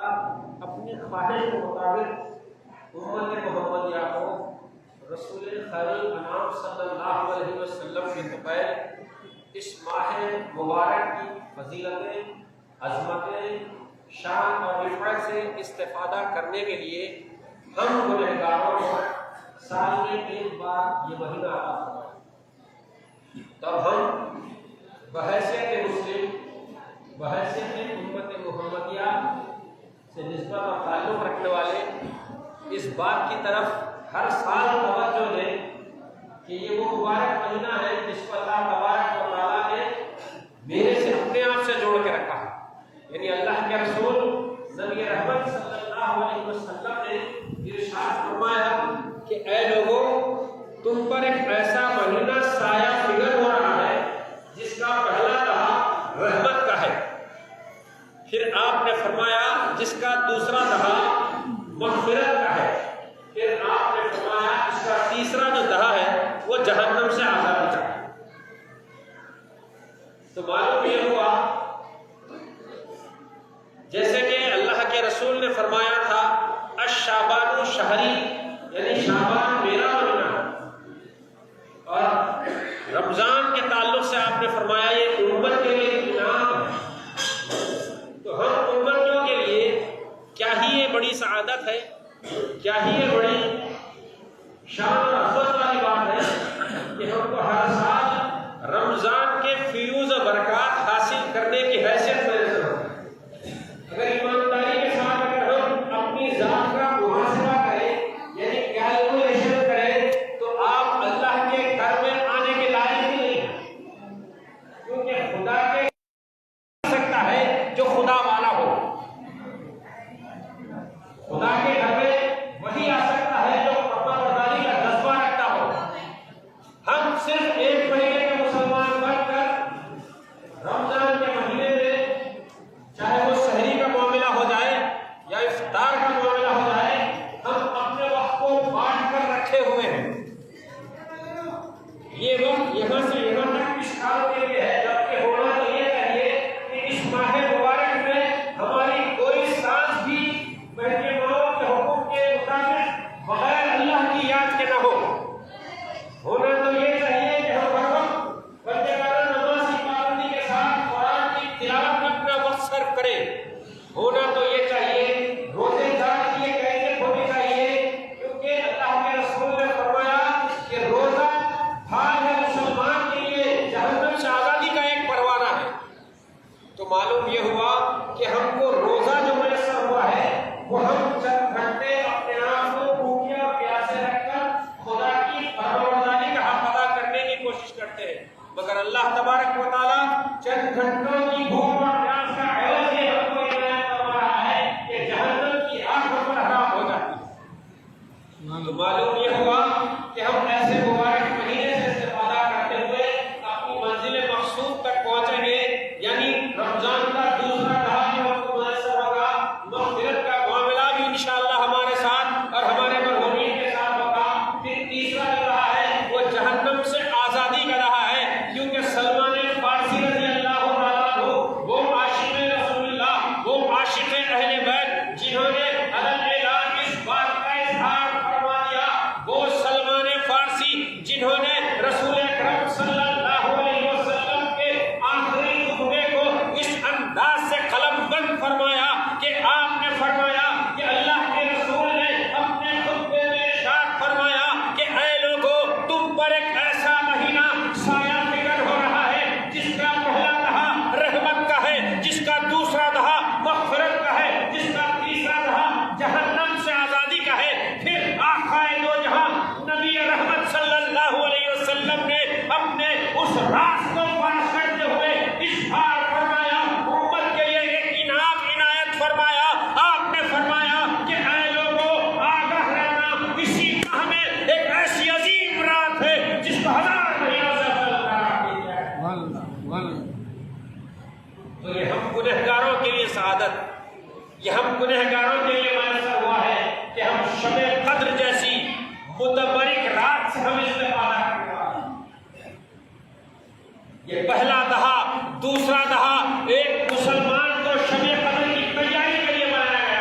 اپنی خواہش کے مطابق امت محمدیہ کو رسول خیر الانام صلی اللہ علیہ وسلم کے طبع اس ماہ مبارک کی فضیلتیں، عظمتیں، شان اور رفعت سے استفادہ کرنے کے لیے ہم گنہگاروں کو سال میں ایک بار یہ مہینہ عطا فرمائے، تب ہم بحیثیت مسلم، بحیثیت امت محمدیہ سے نسبت اور تعلق رکھنے والے اس بات کی طرف ہر سال توجہ دیں کہ یہ وہ مبارک مہینہ ہے جس کو اللہ تبارک و تعالیٰ نے میرے سے اپنے آپ سے جوڑ کے رکھا ہے۔ یعنی اللہ کے رسول نبی رحمت صلی اللہ علیہ وسلم نے ارشاد فرمایا کہ اے لوگوں، تم پر ایک ایسا مہینہ سایہ فگر ہو رہا ہے جس کا پہلا دہا رحمت کا ہے، پھر آپ نے فرمایا جس کا دوسرا دہا مغفرت کا ہے، پھر آپ نے فرمایا اس کا تیسرا جو دہا ہے وہ جہنم سے آزادی کا ہے۔ تو معلوم یہ ہوا جیسے کہ اللہ کے رسول نے فرمایا تھا الشعبان شہری، یعنی شعبان میرا مہینہ، اور رمضان کے تعلق سے آپ نے فرمایا یہ امت کے لیے انعام ہے۔ تو ہم امتیوں کے لیے کیا ہی یہ بڑی سعادت ہے، کیا ہی یہ بڑی شان اور عظمت والی بات ہے کہ ہم کو ہر سال رمضان کے فیوز و برکات حاصل کرنے کی حیثیت میسر ہو۔ اگر ایمانداری کے ساتھ اگر ہم اپنی ذات کا محاسبہ کریں، یعنی کیلکولیشن کریں، تو آپ اللہ کے گھر میں آنے کے لائق ہی نہیں ہیں، کیونکہ خدا کے سکتا ہے جو خدا والا ہو، خدا کے گھر میں وہی آ سکتا ہے جو فرمانبرداری کا جذبہ رکھتا ہو۔ ہم صرف ایک مہینے کے مسلمان بن کر رمضان کے مہینے میں چاہے وہ سحری کا معاملہ ہو جائے یا افطار کا معاملہ ہو جائے، ہم اپنے وقت کو بانٹ کر رکھے ہوئے ہیں۔ یہ وقت یہاں سے یہاں تک اس کام کے لیے ہے، جبکہ ہونا تو یہ چاہیے کہ اس ماہ مبارک میں ہماری کوئی سانس بھی بہت کے حقوق کے مطابق بغیر اللہ کی یاد کے نہ ہو۔ ہونا تو یہ چاہیے کہ ہم ہر وقت بندگانہ نماز کی پابندی کے ساتھ قرآن کی تلاوت میں اپنا وقت صرف کریں۔ ہونا تو یہ چاہیے روزے دار کی ایک کیفیت ہونی چاہیے، کیونکہ اللہ کے رسول نے فرمایا کہ روزہ حال ہے مسلمان کے لیے جہنم سے آزادی کا ایک پروانہ ہے۔ تو معلوم یہ ہوا کہ ہم کو روزہ جو میسر ہوا ہے وہ ہم چند گھنٹے اپنے آپ کو بھوکے اور پیاسے رکھ کر خدا کی فرمانبرداری کا حق ادا کرنے کی کوشش کرتے ہیں، مگر اللہ تبارک و تعالیٰ چند گھنٹوں کی بھوک اور پیاس کا عوض یہ ہم کو عنایت فرما رہا ہے کہ جہنم کی آگ ہم پر حرام ہو جاتی ہے۔ تو معلوم یہ ہوا کہ ہم ایسے مبارک مہینے سے استفادہ کرتے ہوئے اپنی منزل مقصود تک پہنچیں گے، یعنی رمضان کا دوسرا دہا جو ہم کو میسر ہوگا، مغفرت کا معاملہ بھی انشاءاللہ ہمارے ساتھ اور ہمارے مرحومین کے ساتھ ہوگا۔ پھر تیسرا جو رہا ہے وہ جہنم سے آزادی کا رہا ہے، کیونکہ سلمان فارسی رضی اللہ تعالیٰ عنہ وہ عاشق رسول اللہ، وہ عاشق اہل بیت جنہوں نے علل اعلان اس بات کا اظہار فرما دیا، وہ سلمان فارسی جنہوں نے رسول اکرم صلی اللہ علیہ وسلم کے آخری خطبے کو اس انداز سے قلم بند فرمایا کہ آپ نے فرمایا کہ اللہ کے رسول نے اپنے خطبے میں ارشاد فرمایا کہ اے لوگوں، تم پر ایک ایسا مہینہ سایہ فگر ہو رہا ہے جس کا پہلا دہا رحمت کا ہے، جس کا دوسرا دہا مغفرت کا ہے، جس کا تیسرا دہا جہنم سے آزادی کا ہے۔ پھر آقا دو جہاں نبی رحمت صلی اللہ علیہ وسلم نے اپنے اس راز کو فاش کرتے ہوئے اشعار فرمایا، امت کے لیے ایک انعام عنایت فرمایا۔ آپ نے فرمایا کہ اے لوگوں، آگاہ رہنا، اسی ماہ میں ایک ایسی عظیم رات ہے جس کو ہزار مہینوں سے افضل قرار دیا ہے۔ تو یہ ہم گنہگاروں کے لیے سعادت، یہ ہم گنہگاروں کے لیے میسر ہوا ہے کہ ہم شب قدر جیسی متبرک رات سے ہم استفادہ کرنے والے ہیں۔ یہ پہلا دہا، دوسرا دہا ایک مسلمان کو شب قدر کی تیاری کے لیے بنایا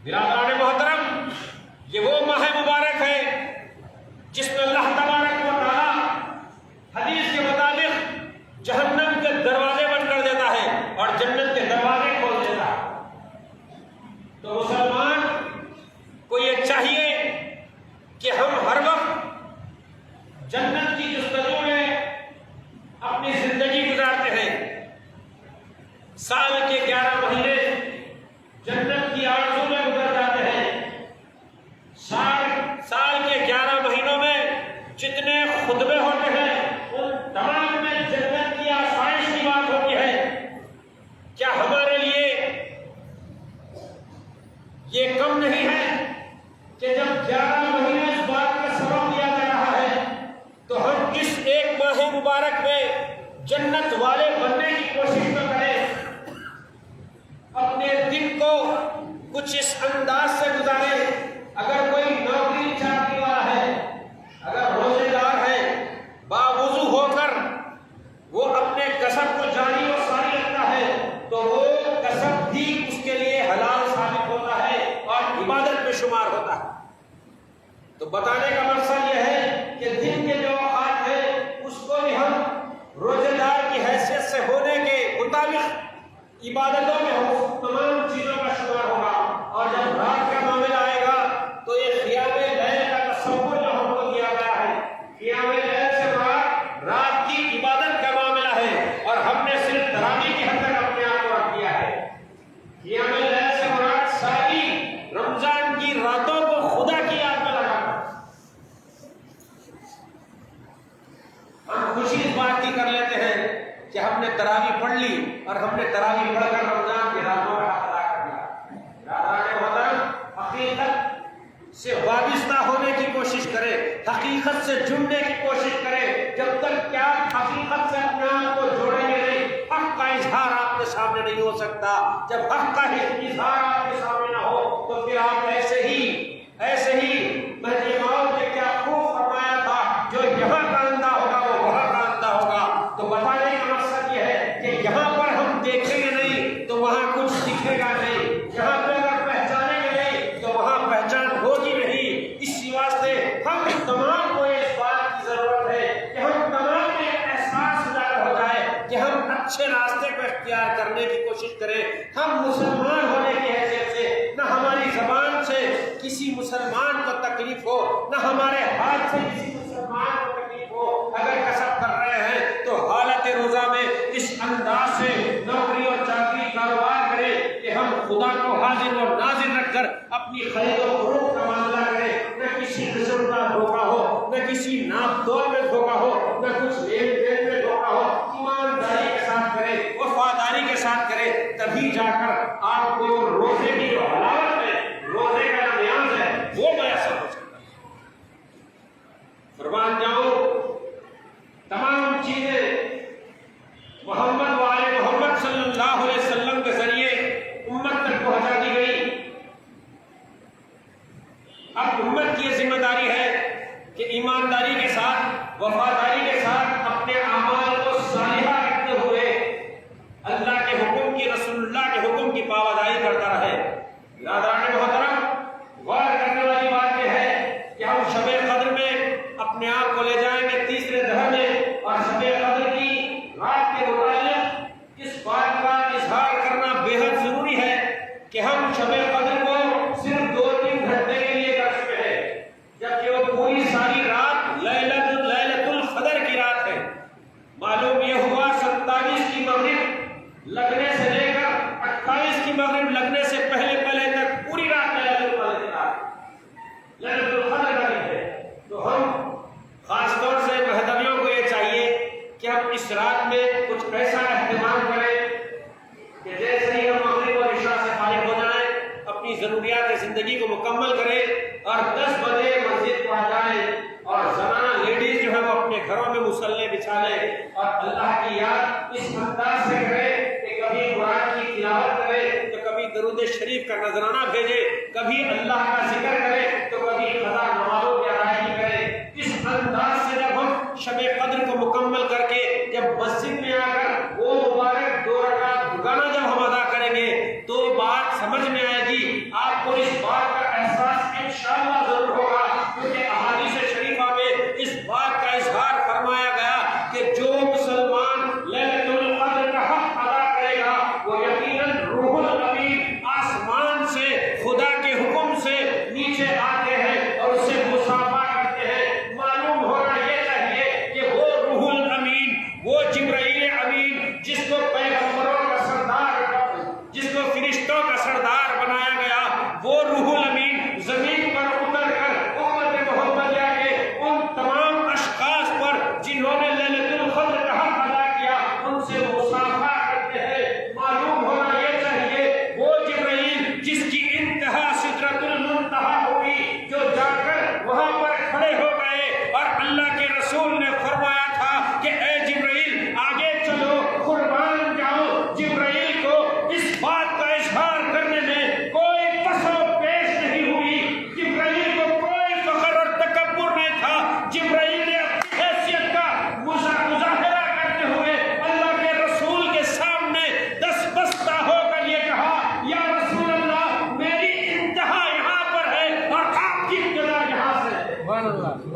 برادران محترم، یہ وہ ماہ مبارک ہے جس میں اللہ تبارک و تعالی حدیث کے مطابق جہنم کے دروازے بند کر دیتا ہے اور جنت کے دروازے کھول دیتا ہے۔ تو مسلمان کو یہ چاہیے کہ ہم ہر وقت جنت کی جستجو میں اپنی زندگی گزارتے ہیں۔ سال کے 11 مہینے جنت کی آرزو میں گزر جاتے ہیں۔ سال کے 11 مہینوں میں جتنے خطبے ہوتے ہیں ان تمام میں جنت کی آسائش کی بات ہوتی ہے۔ کیا ہمارے لیے یہ کم نہیں ہے کہ جب 11 مہینے اس بات کا سبب دیا جا رہا ہے تو ہم اس ایک ماہ مبارک میں جنت والے بننے کی کوشش تو کریں، اپنے دن کو کچھ اس انداز سے گزارے۔ اگر کوئی نوکری چاکری والا ہے، اگر روزے دار ہے، باوضو ہو کر وہ اپنے کسب کو جاری و ساری رکھتا ہے تو وہ کسب بھی اس کے لیے حلال ثابت ہوتا ہے اور عبادت میں شمار ہوتا ہے۔ تو بتانے کا مقصد یہ ہے کہ دن کے جو اوقات ہے اس کو بھی ہم روزے دار کی حیثیت سے ہونے کے مطابق عبادتوں میں تمام چیزوں کا شمار ہوگا۔ اور جب رات کا معاملہ آئے گا تو یہ قیام لیل کا تصور جو ہم کو دیا گیا ہے، قیام لیل سے مراد رات کی عبادت کا معاملہ ہے اور ہم نے صرف تراویح کی حد تک اپنے آپ کو رکھ دیا ہے۔ قیام لیل سے مراد ساری رمضان کی راتوں کو خدا کی یاد میں لگانا۔ ہم خوشی اس بات کی کر لیتے ہیں کہ ہم نے تراویح پڑھ لی اور ہم نے تراویح پڑھ کر رمضان کی راتوں کا حق ادا کر لیا۔ برادران محترم، حقیقت سے وابستہ ہونے کی کوشش کرے، حقیقت سے جڑنے کی کوشش کرے۔ جب تک کیا حقیقت سے اپنے آپ کو جوڑیں گے نہیں، حق کا اظہار آپ کے سامنے نہیں ہو سکتا۔ جب حق کا اظہار آپ کے سامنے نہ ہو تو پھر آپ ایسے ہی مہدی موعود نے کیا خوب فرمایا تھا، جو یہاں کا اندھا ہوگا وہ وہاں کا اندھا ہوگا۔ تو بتانے کا مقصد یہ ہے کہ یہاں پر ہم دیکھیں گے نہیں تو وہاں کچھ دکھے گا نہیں، یہاں پہ اگر پہچانیں گے نہیں تو وہاں پہچان ہوگی نہیں۔ اسی واسطے ہم تمام کو اس بات کی ضرورت ہے کہ ہم تمام میں احساس اجاگر ہو جائے کہ ہم اچھے راستے کو اختیار کرنے کی کوشش کریں۔ ہم مسلمان ہونے کی حیثیت سے نہ ہماری زبان سے کسی مسلمان کو تکلیف ہو، نہ ہمارے ہاتھ سے کسی مسلمان کو تکلیف ہو۔ اگر کسب کر رہے ہیں تو حالت روزہ میں اس انداز سے نوکری اور چاکری کاروبار کرے کہ ہم خدا کو حاضر اور ناظر رکھ کر اپنی خرید و فروخت کا معاملہ کریں، نہ کسی قسم کا دھوکہ ہو، نہ کسی ناپ تول میں دھوکہ ہو، نہ کچھ لین دین میں دھوکہ ہو۔ ایمانداری کے ساتھ کرے، وفاداری کے ساتھ کرے، تبھی جا کر آپ کو روزے کی جو حلاوت ہے، روزے کا نیاز ہے، وہ میسر ہو سکتا ہے۔ قربان جاؤں، تمام چیزیں محمد وآل محمد صلی اللہ علیہ وسلم کے ذریعے امت تک پہنچا دی گئی۔ اب امت کی یہ ذمہ داری ہے کہ ایمانداری کے ساتھ، وفاداری کے ساتھ اپنے اعمال کو صالحہ رکھتے ہوئے اللہ کے حکم کی، رسول اللہ کے حکم کی پابندی کرتا رہے۔ برادران محترم، غور کرنے والی بات یہ ہے کہ ہم شب قدر میں اپنے آپ کو لے جائیں گے تیسرے دہر میں، اور شب قدر کی رات کے متعلق اس بات کا اظہار کرنا بے حد ضروری ہے کہ ہم شب قدر کو صرف 2-3 گھنٹے کے لیے کر چکے ہیں، جبکہ وہ پوری ساری رات لیلۃ القدر کی رات ہے۔ معلوم یہ ہوا 27 کی مغرب لگنے سے لے کر 28 کی مغرب لگنے سے پہلے تک پوری رات لیلۃ القدر کی رات، لیلۃ القدر کا دن ہے۔ تو ہم خاص طور سے مہدویوں کو یہ چاہیے کہ ہم اس رات میں کچھ ایسا اہتمام کریں کہ جیسے ہی ہم مغرب اور عشاء سے فارغ ہو جائیں اپنی ضروریات زندگی کو مکمل کریں اور 10 بجے مسجد کو آ جائیں، اور زنانہ لیڈیز جو ہے وہ اپنے گھروں میں مصلے بچھا لیں اور اللہ کی یاد اس انداز سے کریں کہ کبھی قرآن کی تلاوت کرے تو کبھی درود شریف کا نذرانہ بھیجے، کبھی اللہ کا ذکر کرے تو کبھی قضا نمازوں کی ادائیگی کرے۔ اس انداز سے جب ہم شب قدر کو مکمل کر کے جب مسجد میں آ کر وہ مبارک 2 رکعت گانا جب ہم ادا کریں گے تو بات سمجھ میں آئے گی، آپ کو اس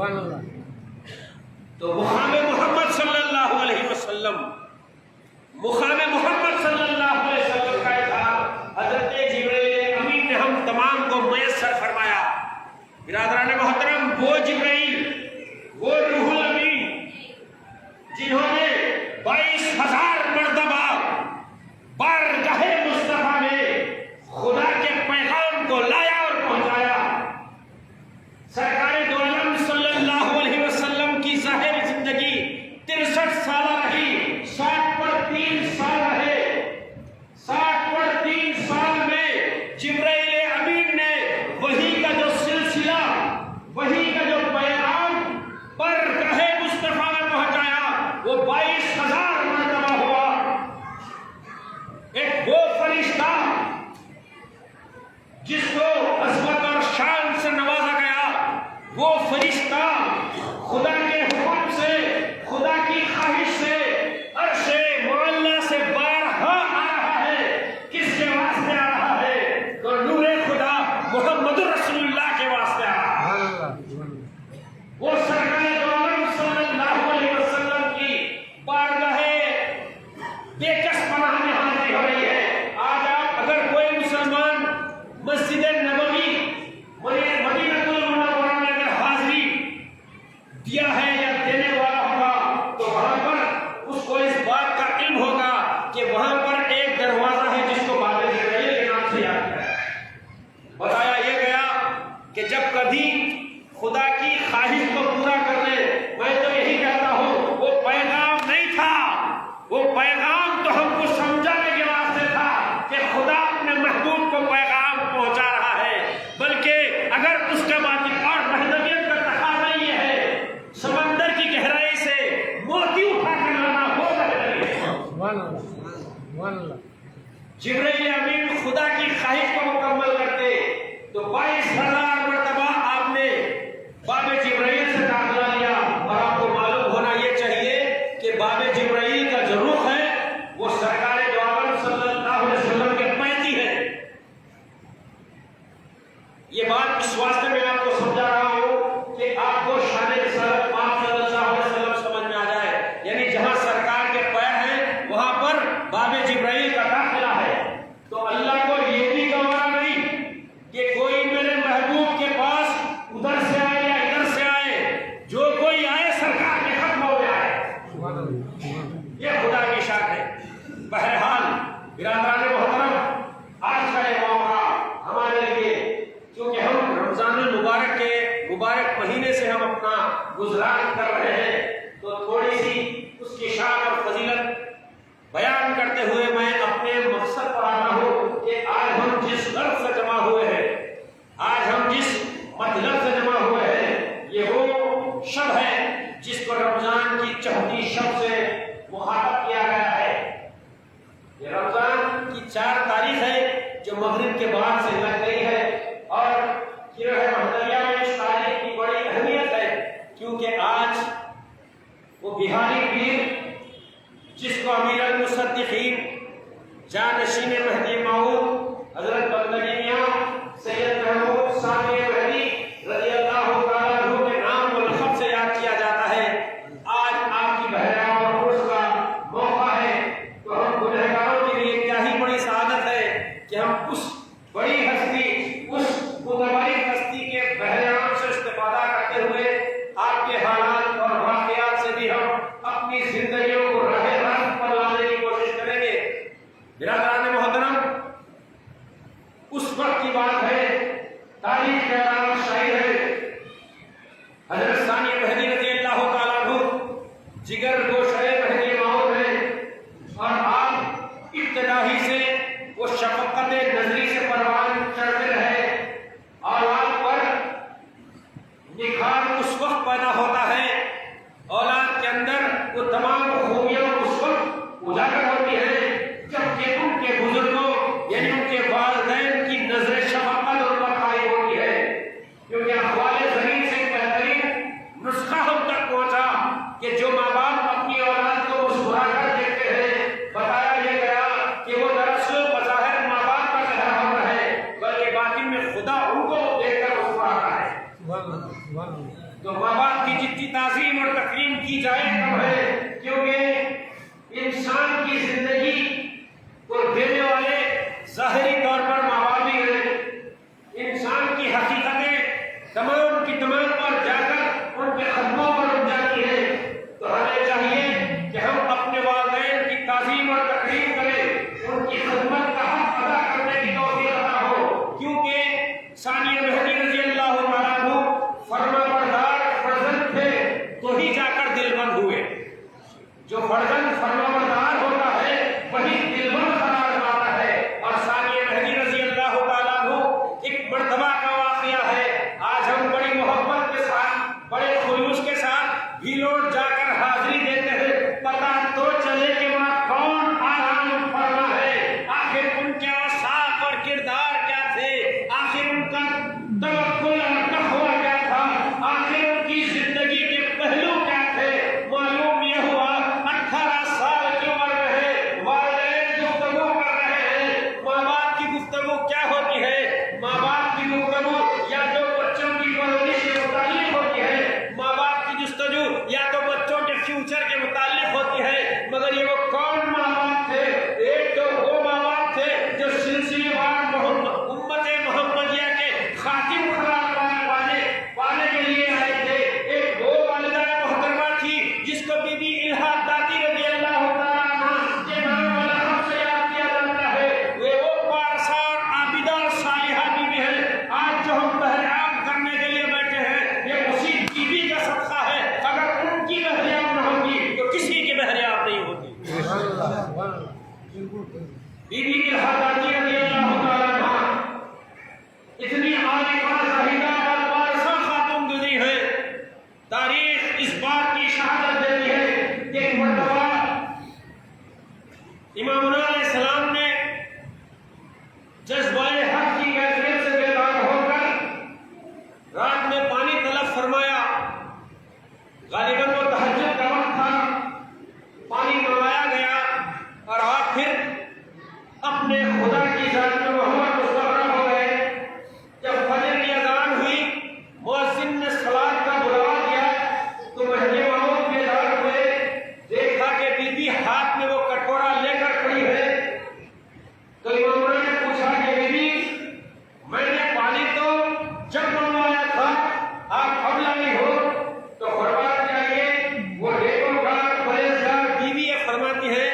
تو مقام محمد صلی اللہ علیہ وسلم کا اظہار حضرت جبرائیل امین نے ہم تمام کو میسر فرمایا۔ برادران محترم، وہ جبرائیل، وہ روح الامین جنہوں نے 22,000 مرتبہ بارگاہ مصطفیٰ میں خدا کے پیغام کو لایا اور پہنچایا۔ سرکار دو عالم صلی اللہ علیہ وسلم کی ظاہر زندگی 63 سالہ رہی، 60 پر 3 سال رہے۔ 60 پر 3 سال میں جبرائیل امین نے وحی کا جو سلسلہ، وحی کا جو پیغام بارگاہ مصطفیٰ میں پہنچایا، وہ 22,000 مرتبہ ہوا۔ ایک وہ فرشتہ جس کو عظمت اور شان سے نوازا گیا، وہ فرشتہ خدا کے حکم سے، خدا کی خواہش سے عرش معلیٰ سے بارہا آ رہا ہے۔ کس کے واسطے آ رہا ہے؟ تو نور خدا محمد رسول اللہ کے واسطے آ رہا ہے۔ وہ سرکار دو عالم صلی اللہ علیہ وسلم کی بارگاہ بے کس پناہ میں حاضر ہو رہی ہے۔ آج آپ اگر کوئی مسلمان مسجد نبوی مدینہ المنورہ میں اگر حاضری دیا ہے یا دینے والا ہوگا، تو وہاں پر اس کو اس بات کا علم ہوگا کہ وہاں پر ایک دروازہ ہے جس کو باب جبرائیل کے نام سے یاد کیا ہے۔ بتایا یہ گیا کہ جب کبھی خدا کی خواہش کو پورا کرنے، میں تو یہی کہتا ہوں، وہ پیغام نہیں تھا، وہ پیغام تو ہم کو سمجھانے کے واسطے تھا کہ خدا اپنے محبوب کو پیغام پہنچا رہا ہے، بلکہ اگر اس کا باطن اور محدودیت کا تقاضا یہ ہے، سمندر کی گہرائی سے موتی اٹھا کر لانا ہو جبرائیل امین خدا کی خواہش کو مکمل کرتے تو 22,000 مرتبہ آپ نے باب جبرائیل سے داخلہ لیا۔ اور آپ کو معلوم ہونا یہ چاہیے کہ باب جبرائیل کا جو رخ ہے وہ سرکار دو عالم صلی اللہ علیہ وسلم کے پیتی ہے۔ یہ بات اس واسطے میں آپ کو سمجھا رہا ہوں کہ آپ کو شان رسالت پاک صلی اللہ علیہ وسلم سمجھ میں آ جائے، یعنی جہاں سرکار کے پیر ہیں وہاں پر باب جبرائیل کا داخلہ ہے۔ تو اللہ کو یہ بھی گوارا نہیں کہ کوئی میرے محبوب کے پاس ادھر سے آئے یا ادھر سے آئے، جو کوئی آئے سرکار کے ختم ہو جائے۔ یہ خدا کی شان ہے۔ بہرحال برادران محترم، آج کا یہ موقع ہمارے لیے، کیونکہ ہم رمضان المبارک کے مبارک مہینے سے ہم اپنا گزران کر رہے ہیں، تو تھوڑی سی اس کی شان اور فضیلت بیان کرتے ہوئے میں اپنے مقصد پر آتا ہوں کہ آج ہم جس لفظ سے جمع ہوئے ہیں، آج ہم جس مطلب سے جمع ہوئے ہیں، یہ وہ شب ہے جس کو رمضان کی چوتھی شب سے مخاطب کیا گیا ہے۔ یہ رمضان کی 4 تاریخ ہے جو مغرب کے بعد سے لگ گئی ہے، اور گرہ محمدیہ میں اس تاریخ کی بڑی اہمیت ہے، کیونکہ آج وہ بہاری پیر جس کو امیر المصدقین جانشین مہدی موعود حضرت بندگی میاں سید محمود ثانی مہدی رضی اللہ تعالیٰ عنہ کے نام و لقب سے یاد کیا جاتا ہے، آج آپ کی بہرام اور عرس کا موقع ہے، تو ہم گنہگاروں کے لیے کیا ہی بڑی سعادت ہے کہ ہم اس بڑی ہستی، اس متبرک ہستی کے بہرام سے استفادہ کرتے ہوئے آپ کے حالات اور واقعات سے بھی ہم اپنی زندگیوں کو راہ راست پر لانے کی کوشش کریں گے۔ برادران محترم، اس وقت کی بات ہے، تاریخ کا نام شاعر ہے حضرت ثانی مہدی رضی اللہ تعالیٰ عنہ، جگر گوشہ مہدی موعود ہے، اور آپ ابتدائی سے وہ شفقت نظری سے پروان چڑھتے رہے، اور آپ پر نکھار اس وقت پیدا ہوتا ہے، اولاد کے اندر وہ تمام خوبیاں اس وقت اجاگر ہوتی ہیں جبکہ ان کے بزرگوں یعنی ان کے والدین کی نظر شفقت ان پر قائم ہوتی ہے۔ تو ماں باپ کی جتنی تعظیم اور تکریم کی جائے کم ہے، کیونکہ انسان کی زندگی کو دینے والے ظاہری طور پر ماں باپ ہی ہیں۔ انسان کی حقیقتیں تمام کی تمام پر جا کر ان کے قدموں پر رک جاتی ہیں۔ تو ہمیں چاہیے کہ ہم اپنے والدین کی تعظیم اور تکریم کریں، ان کی خدمت کا حق ادا کرنے کی توفیق عطا ہو، کیونکہ ثانیہ مہدی رضی اللہ تعالیٰ عنہ فرما بردار فرزند تھے تو ہی جا کر دل بند ہوئے۔ جو فرزند فرما بردار ہوتا ہے وہی دل بند قرار پاتا ہے۔ اور ثانیہ مہدی رضی اللہ تعالیٰ عنہ ایک مرتبہ کا واقعہ ہے۔ آج ہم بڑی محبت کے ساتھ، بڑے خلوص کے ساتھ بھی لوگ جا کر حاضری دیتے ہیں، پتہ تو چلے کہ وہاں کون آرام فرما ہے، آخر ان کے اوصاف اور کردار کیا تھے، آخر ان کا توکل اور تقویٰ کیا تھا، آخر ان کی زندگی کے پہلو کیا تھے۔ معلوم یہ ہوا 18 سال کی عمر میں ہے، والدین گفتگو کر رہے ہیں۔ ماں باپ کی گفتگو کیا ہوتی ہے؟ ماں باپ کی گفتگو یا تو بچوں کی پرورش کے متعلق ہوتی ہے، ماں باپ کی جستجو یا تو بچوں کے فیوچر کے متعلق ہوتی ہے۔ مگر یہ وہ کون ماں باپ تھے؟ ایک تو وہ ماں باپ تھے جو سلسلے وار امت محمدیہ کے خاتم قرار پانے کے لیے آئے تھے۔ ایک وہ والدہ محترمہ تھی جس کو بی بی الہا داتی رضی اللہ تعالیٰ عنہ کے نام والا لقب سے یاد کیا جاتا ہے۔ وہ پارسار عابدہ اور صالحہ بیوی ہے۔ آج جو ہم بہرام کرنے کے لیے بیٹھے ہیں یہ اسی بیوی کا صدقہ ہے۔ اگر ان کی بہریاب نہ ہوگی تو کسی کی بہریاب نہیں ہوتی۔ بی بی الہا داتی رضی اللہ تعالیٰ عنہ اتنی عالمہ زاہدہ اور وارثہ خاتون گزری ہے، تاریخ اس بات کی شہادت دیتی ہے کہ ایک مرتبہ امام علیہ السلام نے جذبہ حق کی کیفیت سے بیدار ہو کر رات میں پانی طلب فرمایا۔ غالباً وہ تہجد کا وقت تھا، پانی منگوایا گیا اور آپ پھر اپنے خدا کی ذات میں محمد مستغرق ہو گئے۔ جب فجر کی اذان ہوئی، مؤذن نے صلاۃ کا بلاوا دیا تو مہدی موعود بیدار ہوئے، دیکھا کہ بی بی ہاتھ میں وہ کٹورا لے کر کھڑی ہے۔ تو امام نے پوچھا کہ بی بی میں نے پانی تو جب منگوایا تھا، آپ اب لائی ہو؟ تو فرمایا چاہیے وہ نیکوکار پرہیزگار بیوی یہ فرماتی ہے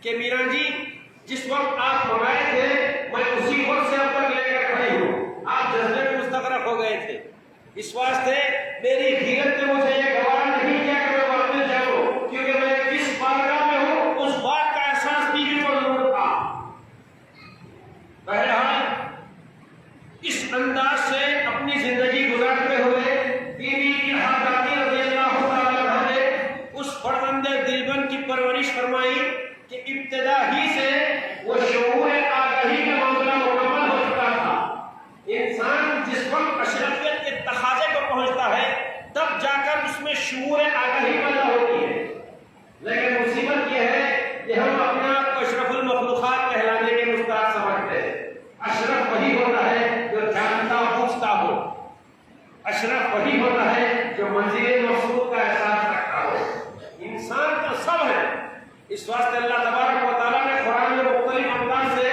کہ میرا جی جس وقت آپ منگائے تھے میں اسی وقت سے اب تک لے کر کھڑی ہوں۔ آپ جذبے میں مستغرق ہو گئے تھے، اس واسطے میری غیرت نے مجھے یہ گوارا نہیں کیا کہ میں واپس جاؤں، کیونکہ میں کس بارگاہ میں ہوں اس بات کا احساس بیوی کو ضرور تھا۔ بہرحال اس انداز سے اپنی زندگی گزارتے ہوئے بیوی الہا داتی رضی اللہ تعالیٰ عنہ نے اس فرزند دلبند کی پرورش فرمائی کہ ابتدا ہی سے وہ شعور آگاہی کا معاملہ مکمل ہو چکا تھا۔ انسان جس وقت اشرفیت کے تقاضے کو پہنچتا ہے تب جا کر اس میں شعور آگاہی پیدا ہوتی ہے۔ لیکن مصیبت یہ ہے کہ ہم اپنے آپ کو اشرف المخلوقات کہلانے کے مستحق سمجھتے ہیں۔ اشرف وہی ہوتا ہے جو جانتا بوجھتا ہو، اشرف وہی ہوتا ہے جو منزل مقصود کا احساس رکھتا ہو۔ انسان تو سب ہے، اس واسطے اللہ تبارک و تعالیٰ نے قرآن میں مختلف انداز سے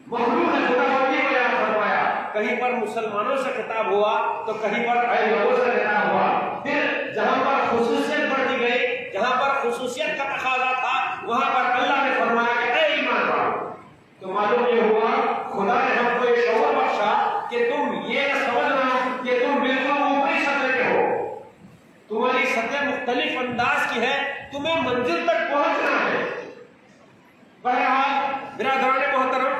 مخلوق خداوندی کو یاد فرمایا۔ کہیں پر مسلمانوں سے خطاب ہوا تو کہیں پر اے لوگوں سے خطاب ہوا۔ پھر جہاں پر خصوصیت بڑھتی گئی، جہاں پر خصوصیت کا تقاضا تھا، وہاں پر اللہ نے فرمایا کہ اے ایمان والو۔ تو معلوم یہ ہوا خدا نے ہم کو یہ شعور بخشا کہ تم یہ نہ سمجھنا کہ تم بالکل اوپری سطح کے ہو، تمہاری سطح مختلف انداز کی ہے، تمہیں منزل تک پہنچنا ہے۔ بہرحال برادران محترم،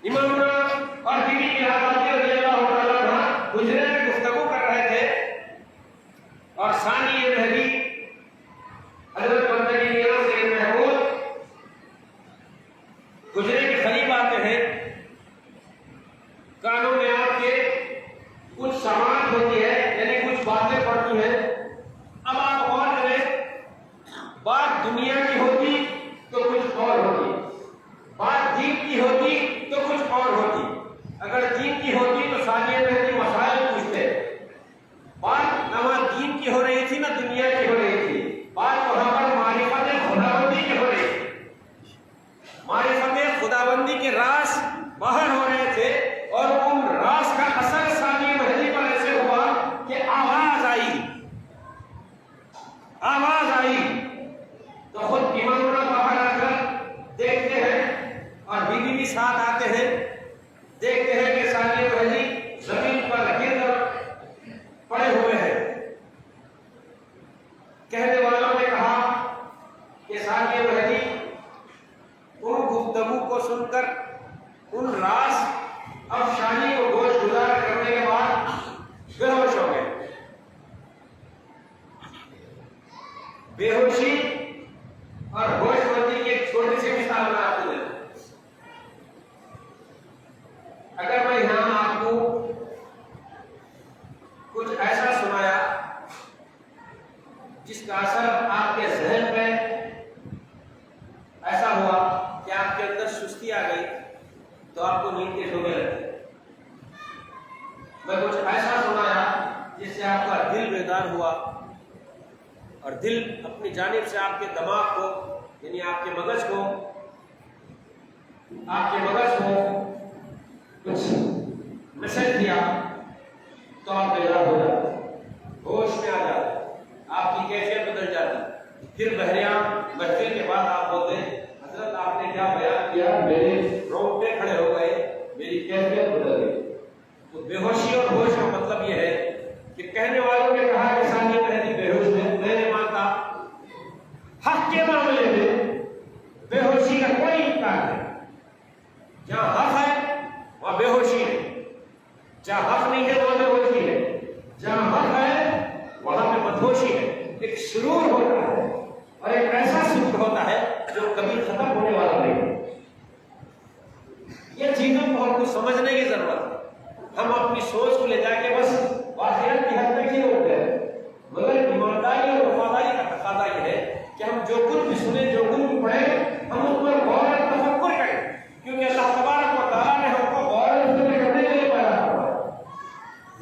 امام اور بیوی الہا داتی رضی اللہ تعالیٰ عنہ حجرے میں گفتگو کر رہے تھے اور ثانی مہدی حضرت بندگی میاں سید محمود حجرے کے قریب آتے ہیں۔ کانوں میں آپ کے کچھ سماعت ہوتی ہے، یعنی کچھ باتیں پڑتی ہیں۔ اب آپ غور کریں، بات دنیا کی ہوتی تو کچھ اور ہوتی، بات دین کی ہوتی تو کچھ اور ہوتی۔ اگر دین کی ہوتی تو ثانیہ مہدی مسائل پوچھتے، راز باہر ہو رہے تھے اور ان راز کا اثر ثانیہ مہدی پر ایسے ہوا کہ آواز آئی تو خود امامنا باہر آ کر دیکھتے ہیں اور بیوی بھی ساتھ آتے ہیں، دیکھتے ہیں کہ ثانیہ مہدی زمین پر گر کر پڑے ہوئے ہیں۔ کہنے والوں نے کہا کہ ثانیہ مہدی ان گفتگو کو سن کر ان راز افشانی کو گوش گزار کرنے کے بعد بے ہوش ہو گئے۔ بے ہوشی اور ہوش مندی کی ایک چھوٹی سی مثال میں آپ کو دے دوں۔ اگر میں یہاں آپ کو کچھ ایسا سنایا جس کا اثر آپ کے ذہن میں ایسا ہوا کہ آپ کے اندر سستی آ گئی تو آپ کو نیند کے شعبے لگے، میں کچھ ایسا سنایا جس سے آپ کا دل بیدار ہوا اور دل اپنی جانب سے آپ کے دماغ کو یعنی آپ کے مغز کو کچھ نشر کیا تو آپ بیدار ہو جاتے، ہوش میں آ جاتے، آپ کی کیفیت بدل جاتی۔ پھر بحریان محفل کے بعد آپ بولتے حضرت آپ نے کیا بیان کیا، میرے رونگٹے کھڑے ہو گئے، میری کیفیت بدل گئی۔ تو بے ہوشی اور ہوش کا مطلب یہ ہے کہ کہنے والوں نے کہا کہ ثانیہ مہدی بے ہوش ہے، میں نے مانتا حق کے معاملے میں بے ہوشی کا کوئی امکان نہیں۔ جہاں حق ہے وہاں بے ہوشی ہے، جہاں حق نہیں ہے وہاں بے ہوشی ہے، جہاں حق ہے وہاں پہ مدہوشی ہے۔ ایک سرور ہوتا ہے اور ایک ایسا سرور ہوتا ہے جو کبھی ختم ہونے والا نہیں۔ یہ چیزوں کو ہم کو سمجھنے کی ضرورت ہے۔ ہم اپنی سوچ کو لے جا کے بس واقعات کی حد تک ہی ہوتے ہیں، مگر ایمانداری اور وفاداری کا تقاضا یہ ہے کہ ہم جو کچھ بھی سنیں، جو کچھ بھی پڑھیں، ہم اس پر غور اور تفکر کریں، کیونکہ اللہ تبارک و تعالیٰ نے ہم کو غور اور فکر کرنے کے لیے پیدا کیا۔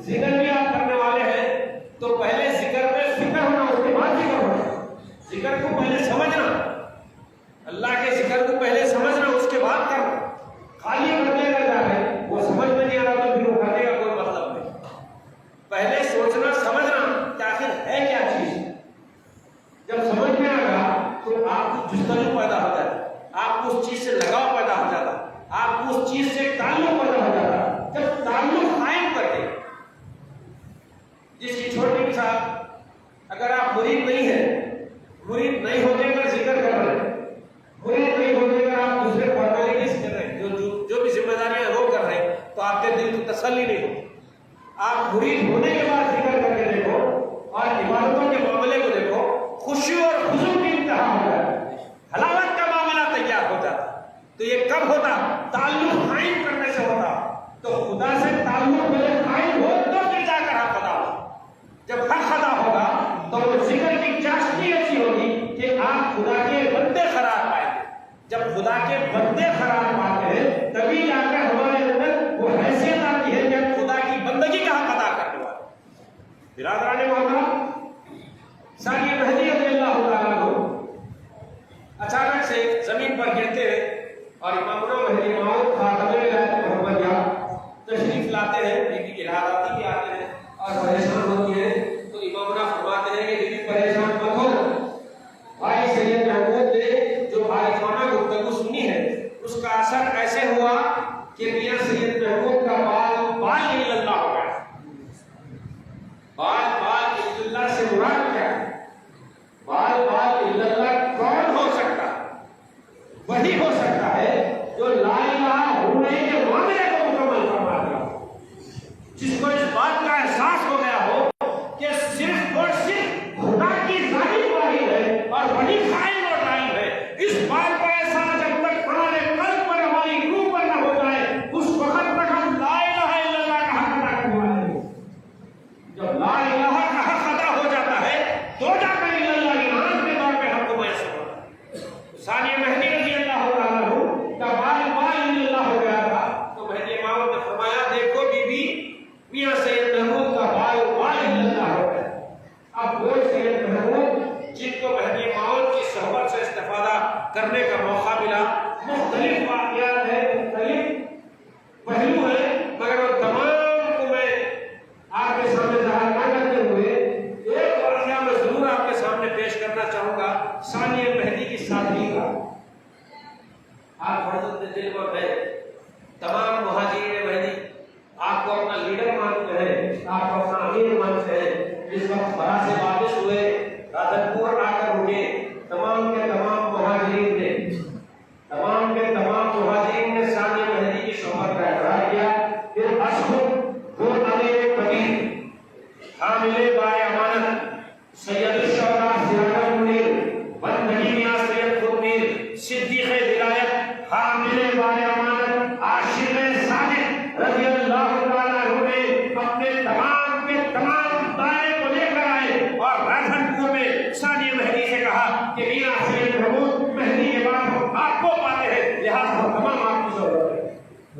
ذکر بھی آپ کرنے والے ہیں تو پہلے ذکر پہ فکر ہونا، اس کے بعد ذکر ہونا۔ ذکر کو پہلے سمجھنا، اللہ کے ذکر کو پہلے سمجھنا، اس کے بعد کرنا۔ خالی کرنے کا جا ہے وہ سمجھ میں نہیں آ رہا تو پھر وہ کرنے کا کوئی مطلب نہیں۔ پہلے سوچنا سمجھنا کہ آخر ہے کیا چیز۔ جب سمجھ میں آ گیا تو آپ کو جستجو پیدا ہو جاتا، آپ کو اس چیز سے لگاؤ پیدا ہو جاتا، آپ کو اس چیز سے تعلق پیدا ہو جاتا۔ جب تعلق قائم کر کے، جس کی چھوٹی مثال، اگر آپ مرید نہیں ہیں، مرید نہیں ہونے کا ذکر کر رہے ہیں، مرید نہیں ہونے کا آپ دوسرے فارمیلٹیز کر رہے ہیں، جو بھی ذمہ داریاں ادا کر رہے ہیں، تو آپ کے دل کو تسلی نہیں ہوتی۔ آپ مرید ہونے کے بعد ذکر کر کے دیکھو اور عبادتوں کے معاملے کو دیکھو، خوشی اور خضوع کی انتہا ہو جائے، حلاوت کا معاملہ تیار ہو جاتا۔ تو یہ کب ہوتا؟ تعلق قائم کرنے سے ہوتا۔ تو خدا سے تعلق پہلے قائم ہو تو پھر جا کر حق ادا ہو۔ جب حق ادا ہوگا تو وہ ذکر کی چاشنی ایسی ہوگی کہ آپ خدا کے بندے قرار پائیں گے۔ جب خدا کے بندے قرار پاتے ہیں تبھی جا کر ہمارے اندر وہ حیثیت آتی ہے کہ ہم خدا کی بندگی کا حق ادا کرنے والے۔ برادران محترم، ثانیہ مہدی رضی اللہ تعالیٰ عنہ اچانک سے زمین پر گرتے ہیں اور امامنا مہدی موعود خاتم ولایت محمدیہ تشریف لاتے ہیں، لیکن اراداتی بھی آتے ہیں اور پریشان ہوتی ہیں، تو امامنا فرماتے ہیں کہ لیکن پریشان مت ہو، بھائی سید محمود نے جو عارفانہ گفتگو سنی ہے اس کا اثر ایسے ہوا کہ میاں سید محمود کا بال الا اللہ ہو گیا۔ بال الا اللہ سے مراد کیا ہے؟ بال الا اللہ کون ہو سکتا؟ وہی ہو سکتا ہے جو لا الہ ہونے کے معاملے کو مکمل فرما دیا، جس کو اس بات کا احساس ہو گیا ہو کہ صرف اور صرف خدا کی ذات واحد ہے اور وہی قائم اور دائم ہے۔ اس بات کا احساس جب تک ہمارے قلب پر، ہماری روح پر نہ ہو جائے، اس وقت تک ہم لا الہ الا اللہ کا حق ادا کرنے والے ہیں۔ جب لا الہ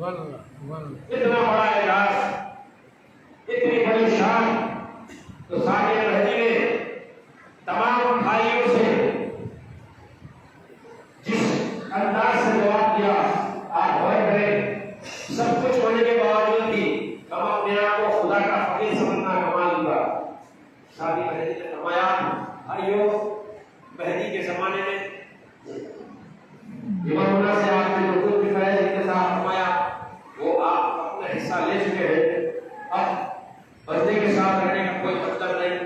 اتنا بڑا اعزاز، اتنی بڑی شان، تو ثانیہ مہدی نے تمام بھائیوں سے جس انداز سے جواب دیا، آپ غور کریں، سب کچھ ہونے کے باوجود بھی ہم اپنے آپ کو خدا کا فقیر سمجھنا کمال ہوا۔ ثانیہ مہدی نے فرمایا، بھائیو، مہدی کے زمانے میں امامنا سے آپ نے جو کچھ بھی فیض انتظار فرمایا وہ آپ اپنا حصہ لے چکے ہیں، اب بندے کے ساتھ رہنے کا کوئی مطلب نہیں،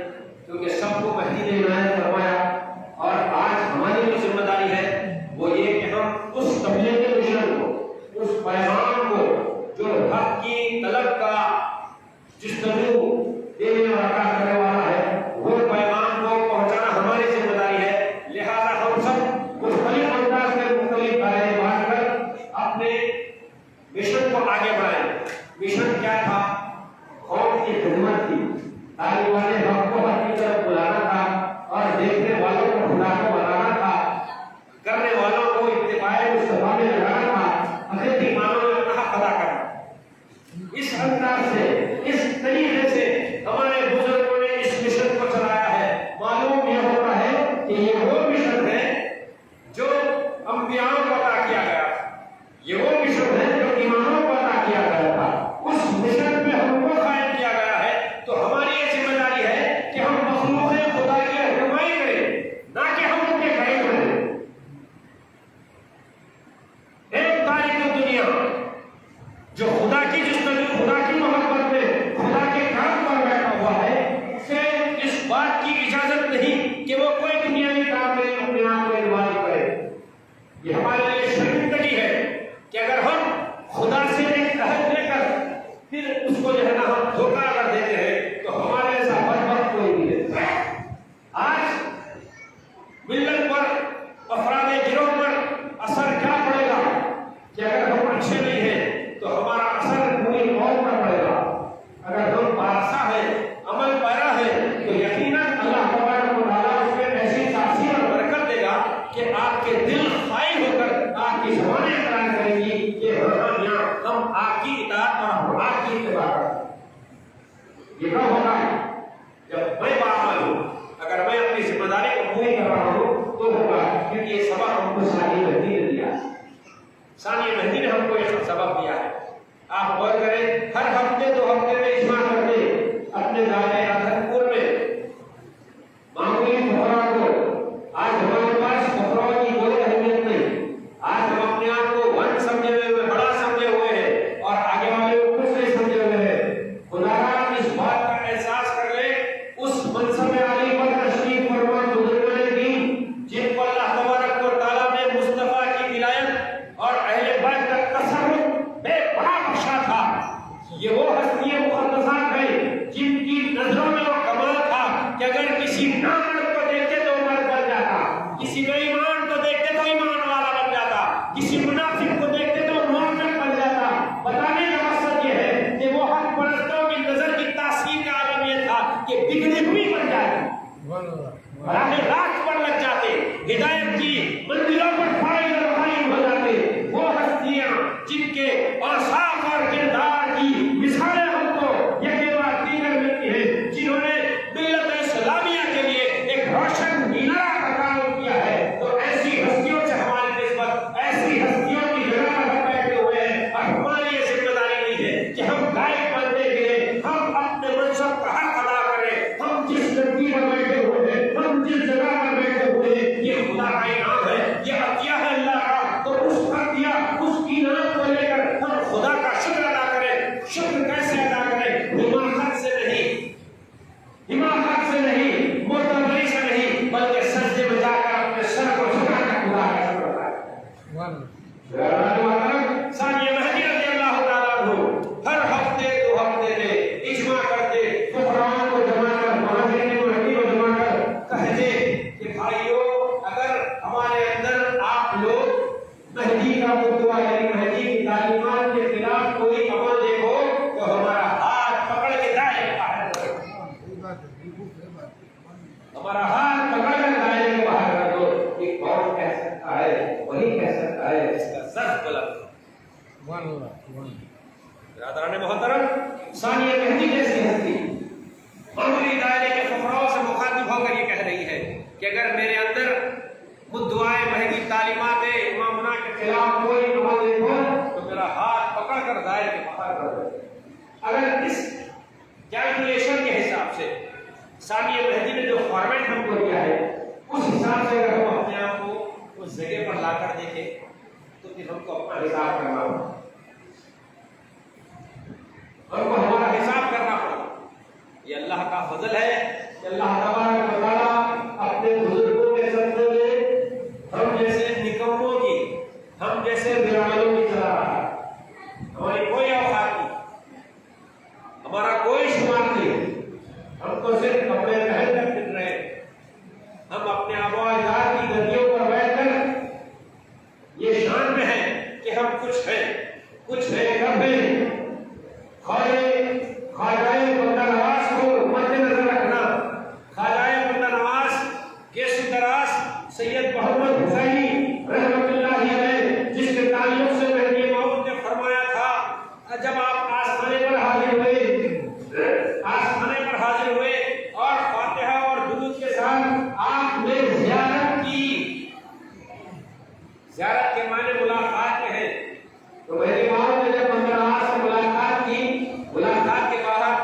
کیونکہ سب کو مہدی نے عنایت فرمایا۔ اور آج ہماری جو ذمہ داری ہے وہ یہ کہ ہم اس قبیلے کے مشن کو، اس پیغام کو جو حق کی طلب کا جستجو دینے اور عطا کرنے والا ہے، وہ پیغام کو پہنچانا ہماری ذمہ داری ہے۔ لہذا ہم سب مختلف انداز میں مختلف دائرے بانٹ کر اپنے مشن کو آگے بڑھائیں۔ مشن کیا تھا؟ قوم کی خدمت تھی، طالبان حق کو حق کی طرف بلانا تھا، اور دیکھنے والوں کو خدا کو بنانا تھا، کرنے والوں کو اتباع مصطفیٰ میں لگانا تھا، حضرت اماموں نے اپنا حق ادا کرنا۔ اس انداز سے، اس طریقے سے ہمارے بزرگوں نے اس مشن کو چلایا ہے۔ معلوم یہ ہوتا ہے کہ یہ وہ مشن ہے جو انبیاء کو عطا کیا گیا، یہ وہ مشن ہے جو اماموں کو عطا کیا گیا تھا، اس مشن پہ ہم کو قائم کیا گیا ہے۔ تو ہماری یہ ذمہ داری ہے کہ ہم مخلوق خدا کی رہنمائی کریں، نہ کہ ہم ان کے قائد بنیں۔ ایک تاریخ دنیا جو خدا کی جستجو، خدا کی محبت میں، خدا کے کام پر بیٹھا ہوا ہے، اسے اس بات کی اجازت نہیں کہ وہ کوئی دنیاوی کام میں اپنے آپ کو انوالو کرے۔ یہ ہمارے لیے شرمندگی ہے کہ اگر ہم خدا سے ایک عہد لے کر پھر اس کو جو ہے نا ہم دھوکہ اگر دیتے ہیں تو ہمارے ایسا بدبخت کوئی نہیں ہے۔ آج ملت پر، افراد گروہ پر اثر کیا پڑے گا کہ اگر ہم اچھے نہیں ہیں تو ہمارا اثر پوری قوم پر پڑے گا۔ اگر ہم بارسا ہے، عمل پیرا ہے، تو یقیناً اللہ تبارک و تعالیٰ اس میں ایسی تاثیر اور برکت دے گا کہ آپ کے دل خائف ہو کر آپ کی زبانیں اقرار کریں گی کہ ہم آپ کی اطاعت اور آپ کی اتباع کریں۔ یہ کب ہوگا؟ جب میں باعمل ہوں، اگر میں اپنی ذمہ داری کو پوری کر رہا ہوں تو ہوگا، کیونکہ یہ سبق ہم کو ثانیہ مہدی نے دیا ہے۔ ثانیہ مہدی نے ہم کو یہ سبق دیا ہے۔ آپ غور کریں، ہر ہفتے 2 ہفتے میں اجماع کرتے اپنے دائرے ادھرپور میں معمولی فقراء کو، آج ہمارے پاس فقراء کی کوئی اہمیت نہیں، آج ہم اپنے آپ کو ون سمجھے ہوئے، بڑا سمجھے ہوئے ہیں، اور آگے والے کو کچھ نہیں سمجھے ہوئے ہیں۔ خدا را اس بات کا احساس کر لے، اس منصب عالی پر تشریف فرما بزرگان دین جن کو اللہ تبارک و تعالیٰ نے مصطفیٰ کی ولایت اور اہل بیت کا تصرف بے پناہ بخشا تھا۔ یہ وہ ہستیاں مقدسات ہیں جن کی نظروں میں وہ کمال تھا کہ اگر کسی نامرد کو دیکھتے تو مرد بن جاتا، کسی بے ایمان کو دیکھتے تو ایمان والا بن جاتا، کسی منافق کو دیکھتے تو منافق بن جاتا۔ بتانے کا مقصد یہ ہے کہ وہ حق پرستوں کی نظر کی تاثیر کا عالم یہ تھا کہ بگڑی ہوئی بن جاتی، راہ راست پر لگ جاتے، ہدایت کی منزلوں پر فائز اور قائم ہو جاتے۔ وہ ہستیاں جن کے اوصاف اور کردار کی مثالیں ہم کو یکے بعد دیگر ملتی ہیں، جنہوں نے ملت اسلامیہ کے لیے ایک روشن مینارہ کا کام کیا ہے، تو ایسی ہستیوں سے ہماری نسبت، ایسی ہستیوں کی جگہ پر ہم بیٹھے ہوئے ہیں، اور ہماری یہ ذمہ داری نہیں ہے کہ ہم گائے بننے کے لیے ہم اپنے منصب کا حق ادا کریں۔ ہم جس لڑکی پر بیٹھے ہوئے ہیں، ہم جس جگہ پر بیٹھے ہوئے ہیں، یہ خدا کا انعام ہے، یہ عطیہ ہے اللہ کا، تو اس عطیہ، اس انعام کو لے کر ہم خدا کا برادران محترم، ثانیہ مہدی جیسی ہستی معمولی دائرے کے فقراء سے مخاطب ہو کر یہ کہہ رہی ہے کہ اگر میرے اندر مدعائے مہدی تعلیمات امامنا کے خلاف کوئی عمل ہو تو میرا ہاتھ پکڑ کر دائرے کے باہر کر دے۔ اگر اس کیلکولیشن کے حساب سے ثانیہ مہدی نے جو فارمیٹ ہم کو دیا ہے اس حساب سے اگر ہم اپنے آپ کو اس جگہ پر لا کر دیکھیں تو پھر ہم کو اپنا حساب کرنا ہوگا، ہم کو ہمارا حساب کرنا پڑا۔ یہ اللہ کا فضل ہے کہ اللہ تبارک و تعالیٰ اپنے بزرگوں کے صدقے سے ہم جیسے نکموں کی، ہم جیسے بیماروں کی چلا رہا ہے۔ ہماری کوئی اوقات نہیں، ہمارا کوئی شمار نہیں، ہم تو صرف کپڑے پہن کر پھر رہے، ہم اپنے آباء اجداد کی گدیوں پر بیٹھ کر یہ شان میں ہے کہ ہم کچھ ہیں کب ہیں۔ خواجہ بندہ نواز کو مد نظر رکھنا، خواجہ بندہ نواز کے سدراس سید محمد حسینی رحمۃ اللہ علیہ، جس کے تعلق سے مہدی موعود نے فرمایا تھا جب آپ آسمانے پر حاضر ہوئے اور فاتحہ اور درود کے ساتھ آپ نے زیارت کے معنی ملاقات کے ہیں، تو مہدی موعود نے جب بندہ نواز سے ملاقات کی، ملاقات کے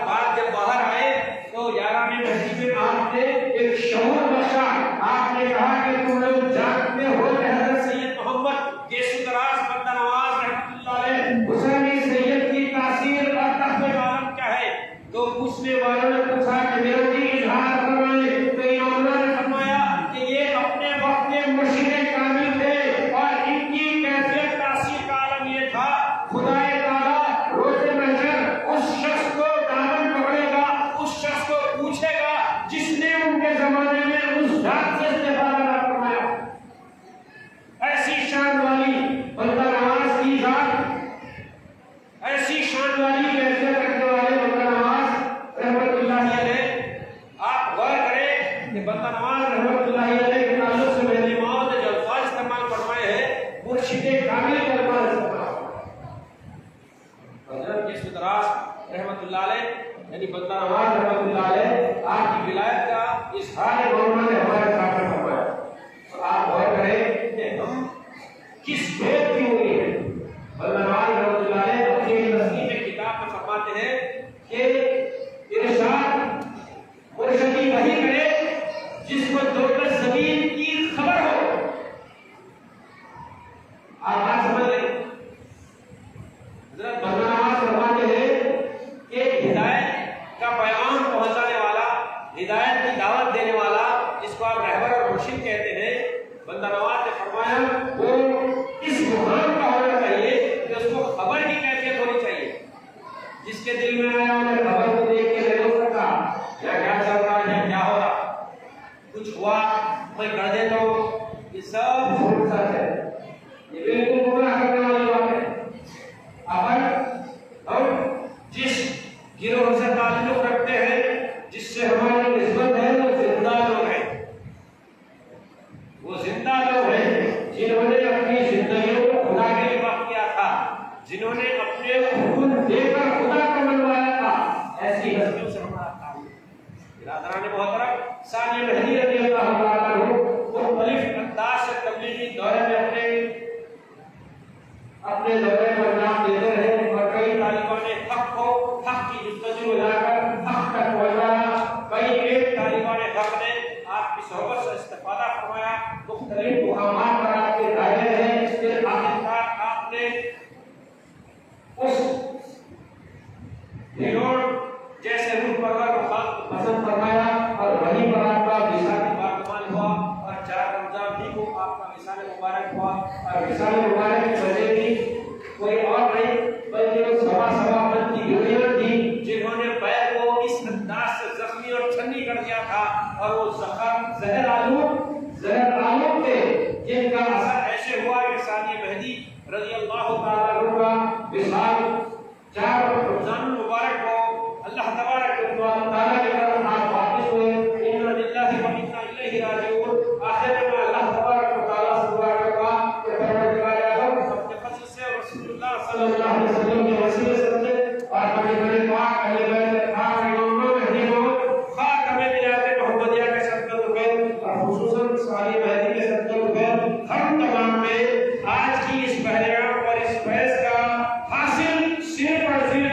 بعد جب باہر آئے تو 11ویں مہدی میں آپ نے ایک شعور بخشا۔ آپ نے کہا کہ تم لوگ جانتے ہو کہ حضرت سید محمد کے سدراس بندہ نواز رحمۃ اللہ علیہ حسینی سید کی تاثیر اور تخت عالم کیا ہے؟ تو پوچھنے والوں نے پوچھا کہ میرا جی اظہار فرمائے، تو انہوں نے فرمایا کہ یہ اپنے وقت کے مرشد کامل تھے اور ان کی کیفیت تاثیر کا عالم یہ تھا خدا تعالیٰ روز محشر اس شخص کو دامن پکڑے گا، اس شخص کو پوچھے گا جس نے ان کے زمانے میں اس ذات سے استفادہ نہ فرمایا۔ ایسی شان والی بندہ نواز کی ذات، ایسی شان والی کیفیت رکھنے والے بندہ نواز رحمۃ اللہ علیہ، آپ غور کریں کہ بندہ نواز رحمۃ اللہ علیہ کے تعلق سے مہدی موعود نے جو الفاظ استعمال فرمائے ہیں مرشد کامل کے الفاظ استعمال حضرت کے سدراس رحمۃ اللہ علیہ یعنی بندہ نواز رحمۃ اللہ علیہ آپ کی ولایت کا اظہار مولانا نے ہمارے سامنے فرمایا۔ تو آپ غور کریں کہ ہم کس بھید کی ہوئی ہے۔ بندہ نواز رحمۃ اللہ علیہ اپنی تصنیف میں کتاب میں فرماتے ہیں کہ ارشاد مرشدی وہی کرے جس کو دو گز زمین کی خبر ہو۔ آپ بات سمجھ لیں، حضرت بندہ نواز فرماتے ہیں کہ ہدایت کا پیغام پہنچانے والا، ہدایت کی دعوت دینے والا، جس کو آپ رہبر اور مرشد کہتے ہیں، بندہ نواز نے فرمایا وہ اس مقام کا ہونا چاہیے کہ اس کو خبر کی کیفیت ہونی چاہیے، جس کے دل میں آیا انہیں خبر کو دیکھ کے نہیں ہو سکتا یا کیا چل رہا ہے کیا ہو رہا، کچھ ہوا میں کر دیتا ہوں، یہ سب جھوٹ سچ ہے، یہ بالکل گمراہ کرنے والی بات ہے۔ اگر ہم جس گروہ سے تعلق رکھتے ہیں، جس سے ہماری نسبت ہے، وہ زندہ لوگ ہیں، وہ زندہ لوگ ہیں جنہوں نے اپنی زندگیوں کو خدا کے لیے وقف کیا تھا، جنہوں نے اپنے خون دے کر خدا کو منوایا تھا، ایسی ہستیوں سے ہمارا تعلق۔ برادران محترم، ثانیہ مہدی رضی اللہ تعالیٰ عنہ مختلف انداز سے تبلیغی دورے میں اپنے دورے کو انجام دیتے رہے اور کئی طالبان حق کو حق کی جستجو لا کر حق تک پہنچایا۔ کئی ایک طالبان حق نے آپ کی صحبت سے استفادہ فرمایا، مختلف مقامات پر آپ کے دائرے ہیں، پھر آخرکار آپ نے اس ہیروڑ جیسے روح پرور مخالف کو پسند فرمایا اور وہیں پر آپ کا وصال بارکمال ہوا اور 4 رمضان ہی کو آپ کا وصال مبارک ہوا۔ اور وصال مبارک کی وجہ بھی کوئی اور نہیں بلکہ وہ سوا من کی گھڑیاں تھی جنہوں نے پیر کو اس انداز سے زخمی اور چھنی کر دیا تھا، اور وہ زخم زہر آلود تھے جن کا اثر ایسے ہوا کہ ثانیہ مہدی رضی اللہ تعالیٰ عنہ کا وصال 4 رمضان مبارک کو اللہ تبارک و تعالیٰ کے طرف آپ واپس ہوئے۔ انا للہ و انا الیہ راجعون۔ آخر میں اللہ تبارک و تعالیٰ سے دعا کرتا کہ پروردگار اعظم اپنے فضل سے رسول اللہ صلی اللہ علیہ وسلم وسلم کے وسیلے صدقے اور بڑے بڑے پاک اہل بیت پاک اماموں مہدیوں خاتم ملت محمدیہ کے صدقے تو خیر اور خصوصاً صالح مہدی کے صدقے تو خیر ہم تمام میں آج کی اس بیان اور اس بحث کا حاصل صرف اور صرف